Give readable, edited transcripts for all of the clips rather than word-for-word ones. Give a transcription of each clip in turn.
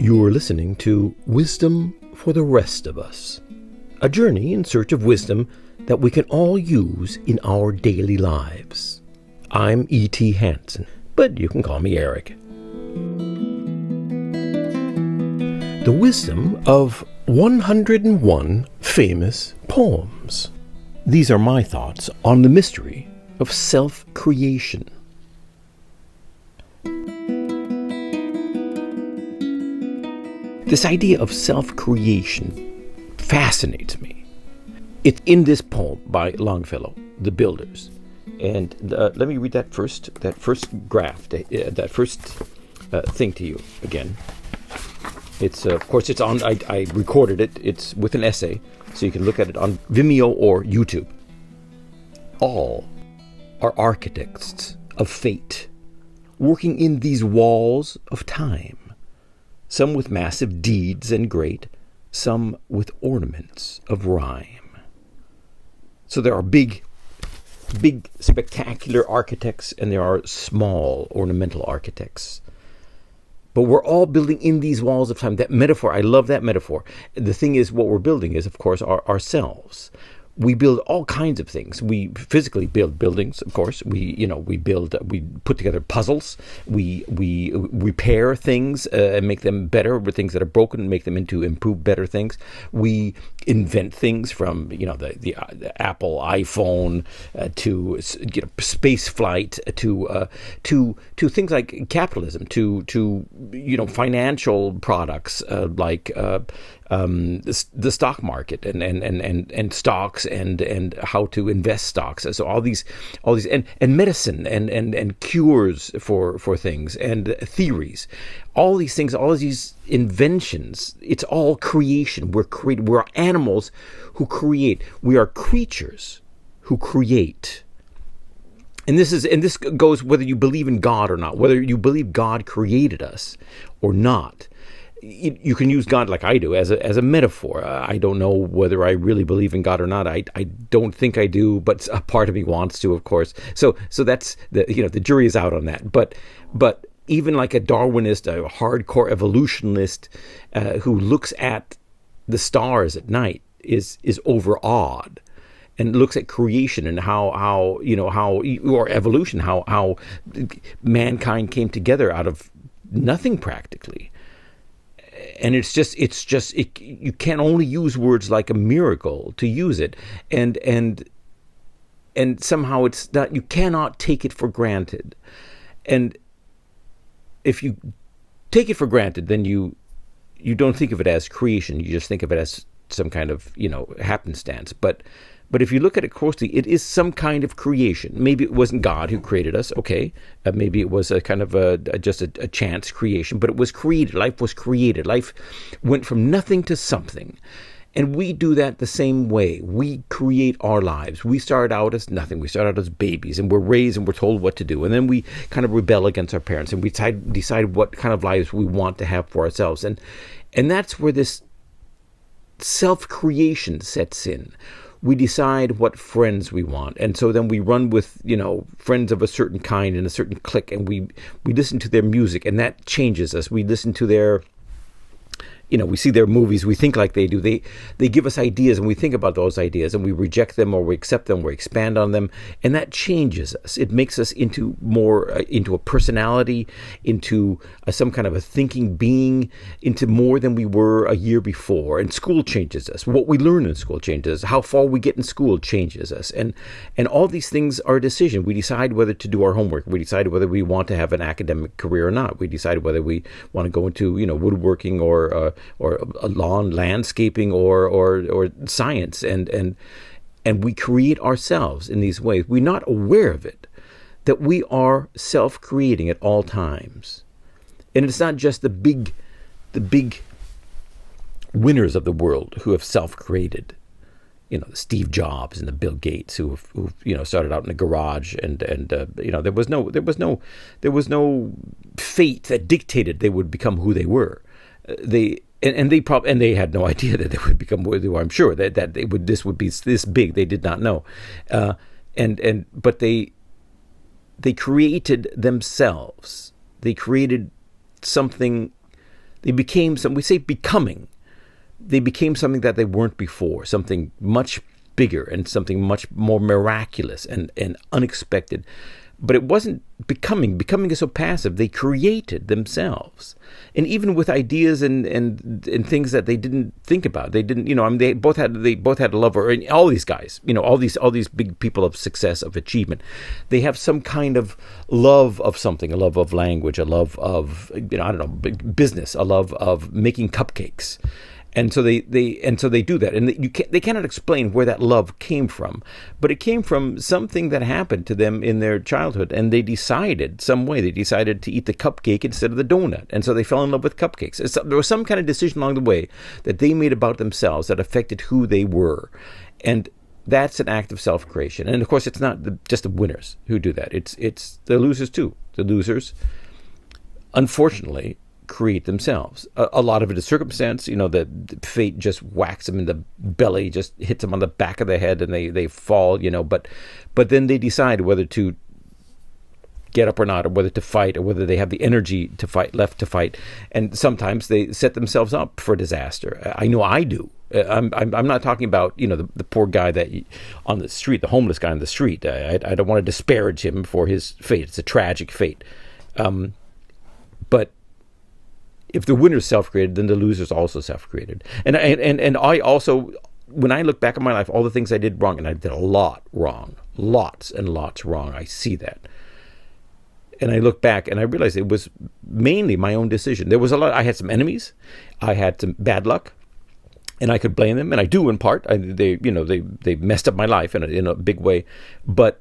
You're listening to Wisdom for the Rest of Us, a journey in search of wisdom that we can all use in our daily lives. I'm E.T. Hansen, but you can call me Eric. The wisdom of 101 famous poems. These are my thoughts on the mystery of self-creation. This idea of self-creation fascinates me. It's in this poem by Longfellow, The Builders. And let me read that first graph, that first thing to you again. It's, of course, it's on, I recorded it. It's with an essay, so you can look at it on Vimeo or YouTube. All are architects of fate, working in these walls of time. Some with massive deeds and great, some with ornaments of rhyme. So there are big, spectacular architects, and there are small, ornamental architects. But we're all building in these walls of time. That metaphor, I love that metaphor. The thing is, what we're building is, of course, ourselves. We build all kinds of things. We physically build buildings, of course. We put together puzzles. We repair things and make them better with things that are broken and make them into improved, better things. We invent things from the Apple iPhone to space flight to things like capitalism to financial products like the stock market and stocks and how to invest stocks. So all these and medicine and cures for things and theories, all these things, all of these inventions. It's all creation. We're animals who create. We are creatures who create. And this goes whether you believe in God or not, whether you believe God created us or not. You can use God like I do as a metaphor. I don't know whether I really believe in God or not. I don't think I do, but a part of me wants to, of course. So that's the jury is out on that. But even like a Darwinist, a hardcore evolutionist who looks at the stars at night is overawed and looks at creation and how or evolution, how mankind came together out of nothing practically. And it's just you can only use words like a miracle to use it, and somehow it's not. You cannot take it for granted, and if you take it for granted, then you don't think of it as creation. You just think of it as some kind of happenstance. But if you look at it closely, it is some kind of creation. Maybe it wasn't God who created us, okay. Maybe it was a kind of just a chance creation, but it was created. Life was created. Life went from nothing to something. And we do that the same way. We create our lives. We start out as nothing. We start out as babies, and we're raised and we're told what to do. And then we kind of rebel against our parents, and we decide what kind of lives we want to have for ourselves. And that's where this self-creation sets in. We decide what friends we want, and so then we run with friends of a certain kind in a certain clique, and we listen to their music, and that changes us. We listen to their we see their movies, we think like they do. They give us ideas, and we think about those ideas, and we reject them, or we accept them, or expand on them, and that changes us. It makes us into a personality, into some kind of a thinking being, into more than we were a year before. And school changes us. What we learn in school changes us. How far we get in school changes us. And all these things are a decision. We decide whether to do our homework. We decide whether we want to have an academic career or not. We decide whether we want to go into woodworking or a lawn landscaping or science, and we create ourselves in these ways. We're not aware of it, that we are self-creating at all times. And it's not just the big winners of the world who have self-created. The Steve Jobs and the Bill Gates who started out in a garage, and there was no fate that dictated they would become who they were. They had no idea that they would become who they were. I'm sure that this would be this big. They did not know, but they created themselves. They created something They became we say becoming. They became something that they weren't before, something much bigger and something much more miraculous and unexpected. But it wasn't becoming. Becoming is so passive. They created themselves. And even with ideas and things that they didn't think about. They didn't, they both had a love, or all these guys, all these big people of success, of achievement. They have some kind of love of something, a love of language, a love of, business, a love of making cupcakes. And so they do that, and they cannot explain where that love came from, but it came from something that happened to them in their childhood, and they decided to eat the cupcake instead of the donut, and so they fell in love with cupcakes. There was some kind of decision along the way that they made about themselves that affected who they were, and that's an act of self-creation. And of course, it's not just the winners who do that; it's the losers too. The losers, unfortunately, create themselves. A lot of it is circumstance, that fate just whacks them in the belly, just hits them on the back of the head, and they fall, but then they decide whether to get up or not, or whether to fight, or whether they have the energy to fight, left to fight. And sometimes they set themselves up for disaster. I know I do. I'm not talking about, the poor guy that on the street, the homeless guy on the street. I don't want to disparage him for his fate. It's a tragic fate. But if the winner's self-created, then the loser's also self-created. And I also, when I look back at my life, all the things I did wrong, and I did a lot wrong, lots and lots wrong. I see that. And I look back and I realize it was mainly my own decision. There was a lot. I had some enemies. I had some bad luck, and I could blame them, and I do in part. They messed up my life in a big way, but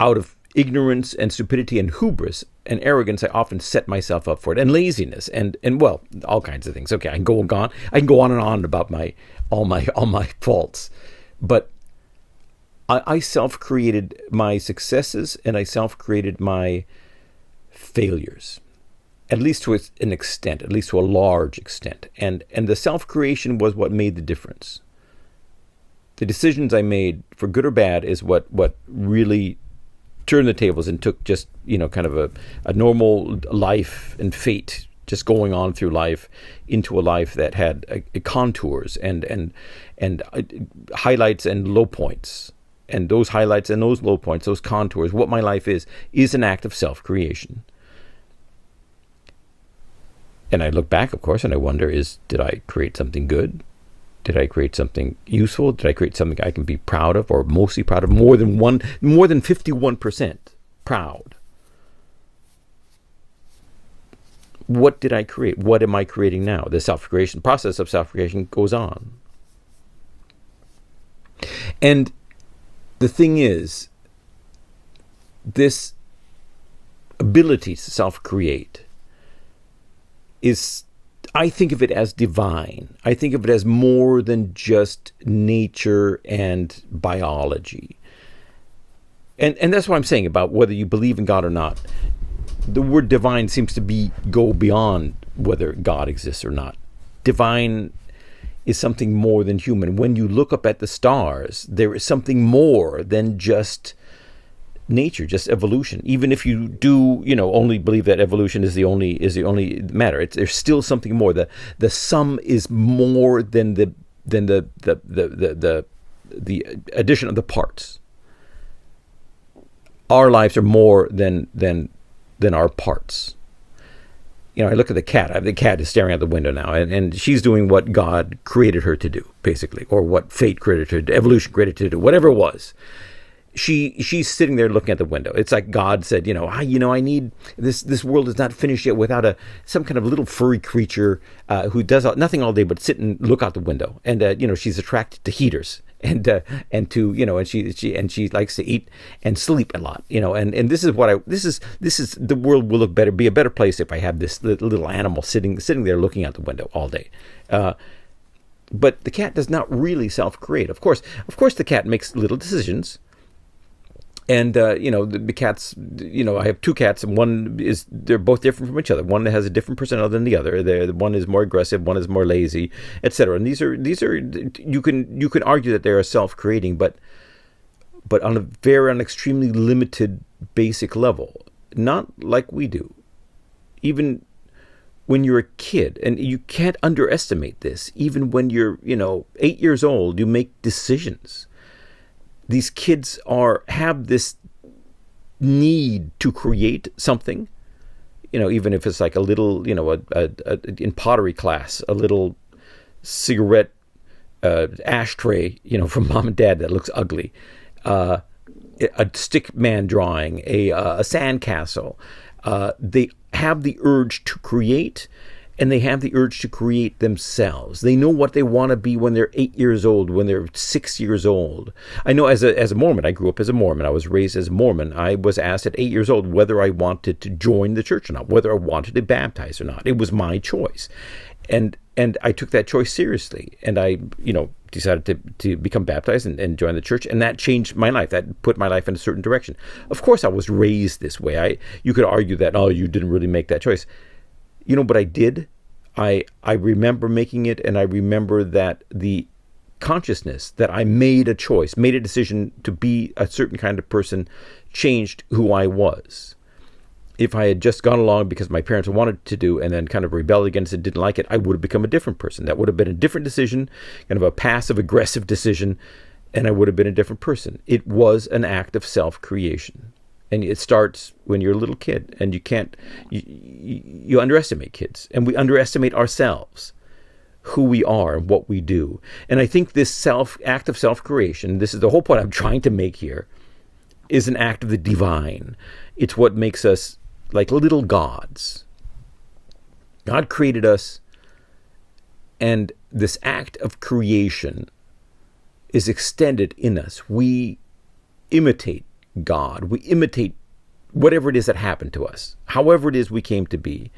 out of ignorance and stupidity and hubris and arrogance, I often set myself up for it, and laziness and well, all kinds of things. Okay, I can go on and on about all my faults, but I self-created my successes, and I self-created my failures, at least to an extent, at least to a large extent, and the self-creation was what made the difference. The decisions I made, for good or bad, is what really turned the tables and took just, kind of a normal life and fate, just going on through life, into a life that had contours and highlights and low points. And those highlights and those low points, those contours, what my life is an act of self-creation. And I look back, of course, and I wonder, did I create something good? Did I create something useful? Did I create something I can be proud of, or mostly proud of? More than 51% proud. What did I create? What am I creating now? The self-creation process of self-creation goes on. And the thing is, this ability to self-create I think of it as divine. I think of it as more than just nature and biology. And that's what I'm saying about whether you believe in God or not. The word divine seems to go beyond whether God exists or not. Divine is something more than human. When you look up at the stars, there is something more than just nature, just evolution. Even if you do, only believe that evolution is the only matter, there's still something more. The sum is more than the addition of the parts. Our lives are more than our parts. I look at the cat. The cat is staring out the window now, and she's doing what God created her to do, basically, or what fate created her to do, evolution created her to do, whatever it was. She's sitting there looking at the window. It's like God said, I need this world is not finished yet without some kind of little furry creature who does nothing all day but sit and look out the window. And she's attracted to heaters and to and she likes to eat and sleep a lot. And this is the world will be a better place if I have this little animal sitting there looking out the window all day. But the cat does not really self-create. Of course, the cat makes little decisions. And, the cats, I have two cats, and they're both different from each other. One has a different personality than the other. One is more aggressive, one is more lazy, etc. And these are, you can argue that they are self-creating, but on an extremely limited basic level, not like we do. Even when you're a kid, and you can't underestimate this, even when you're, 8 years old, you make decisions. These kids have this need to create something, even if it's like a little, in pottery class, a little cigarette ashtray, from mom and dad that looks ugly, a stick man drawing, a sandcastle. They have the urge to create, and they have the urge to create themselves. They know what they want to be when they're 8 years old, when they're 6 years old. I know as a Mormon, I grew up as a Mormon. I was raised as a Mormon. I was asked at 8 years old whether I wanted to join the church or not, whether I wanted to be baptized or not. It was my choice. And I took that choice seriously. And I, decided to become baptized and join the church. And that changed my life. That put my life in a certain direction. Of course, I was raised this way. You could argue that, you didn't really make that choice. But I did. I remember making it, and I remember that the consciousness that I made a choice, made a decision to be a certain kind of person, changed who I was. If I had just gone along because my parents wanted to do and then kind of rebelled against it, didn't like it, I would have become a different person. That would have been a different decision, kind of a passive-aggressive decision, and I would have been a different person. It was an act of self-creation. And it starts when you're a little kid, and you underestimate kids, and we underestimate ourselves, who we are and what we do. And I think this act of self-creation, this is the whole point I'm trying to make here, is an act of the divine. It's what makes us like little gods. God created us, and this act of creation is extended in us. We imitate God. We imitate whatever it is that happened to us, however it is we came to be.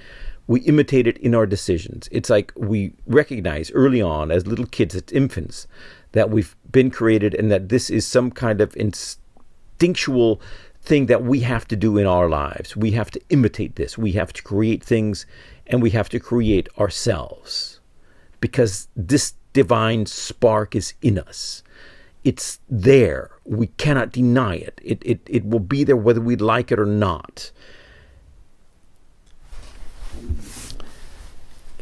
We imitate it in our decisions. It's like we recognize early on as little kids, as infants, that we've been created and that this is some kind of instinctual thing that we have to do in our lives. We have to imitate this. We have to create things, and we have to create ourselves because this divine spark is in us. It's there. We cannot deny it. It will be there whether we like it or not.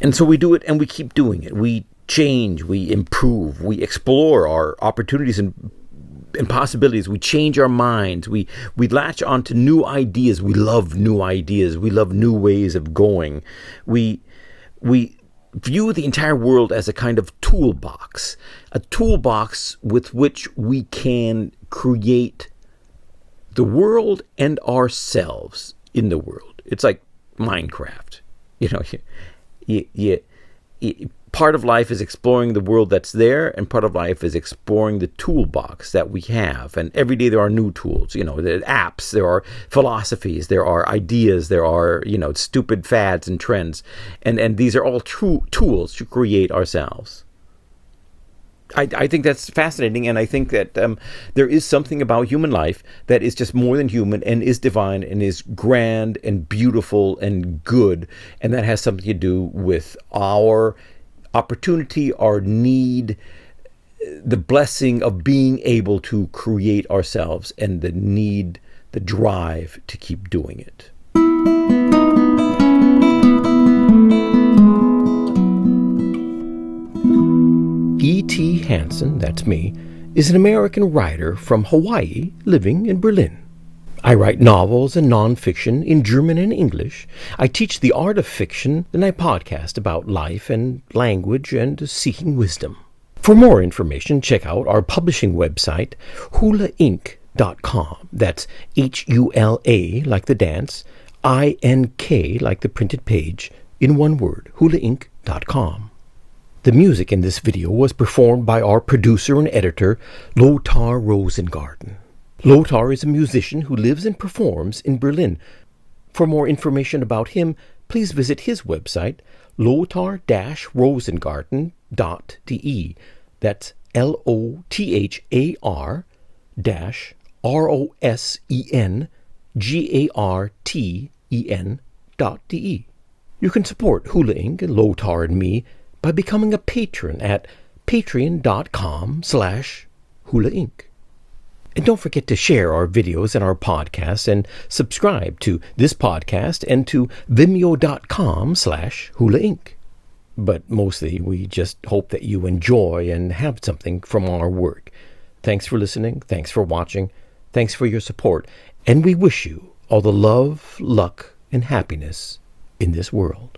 And so we do it, and we keep doing it. We change, we improve, we explore our opportunities and possibilities. We change our minds. We latch onto new ideas. We love new ideas. We love new ways of going. We view the entire world as a kind of toolbox with which we can create the world and ourselves in the world. It's like Minecraft. Part of life is exploring the world that's there, and part of life is exploring the toolbox that we have. And every day there are new tools. There are apps, there are philosophies, there are ideas, there are stupid fads and trends, and these are all true tools to create ourselves. I think that's fascinating, and I think that there is something about human life that is just more than human and is divine and is grand and beautiful and good, and that has something to do with our opportunity, our need, the blessing of being able to create ourselves, and the need, the drive to keep doing it. E.T. Hansen, that's me, is an American writer from Hawaii living in Berlin. I write novels and nonfiction in German and English. I teach the art of fiction, and I podcast about life and language and seeking wisdom. For more information, check out our publishing website, hulaink.com. That's Hula like the dance, INK like the printed page, in one word, hulaink.com. The music in this video was performed by our producer and editor, Lothar Rosengarten. Lothar is a musician who lives and performs in Berlin. For more information about him, please visit his website, lothar-rosengarten.de. That's LOTHAR-ROSENGARTEN.de. You can support Hula Inc. and Lothar and me by becoming a patron at patreon.com/hulainc. And don't forget to share our videos and our podcasts and subscribe to this podcast and to vimeo.com/Hula Inc. But mostly, we just hope that you enjoy and have something from our work. Thanks for listening. Thanks for watching. Thanks for your support. And we wish you all the love, luck, and happiness in this world.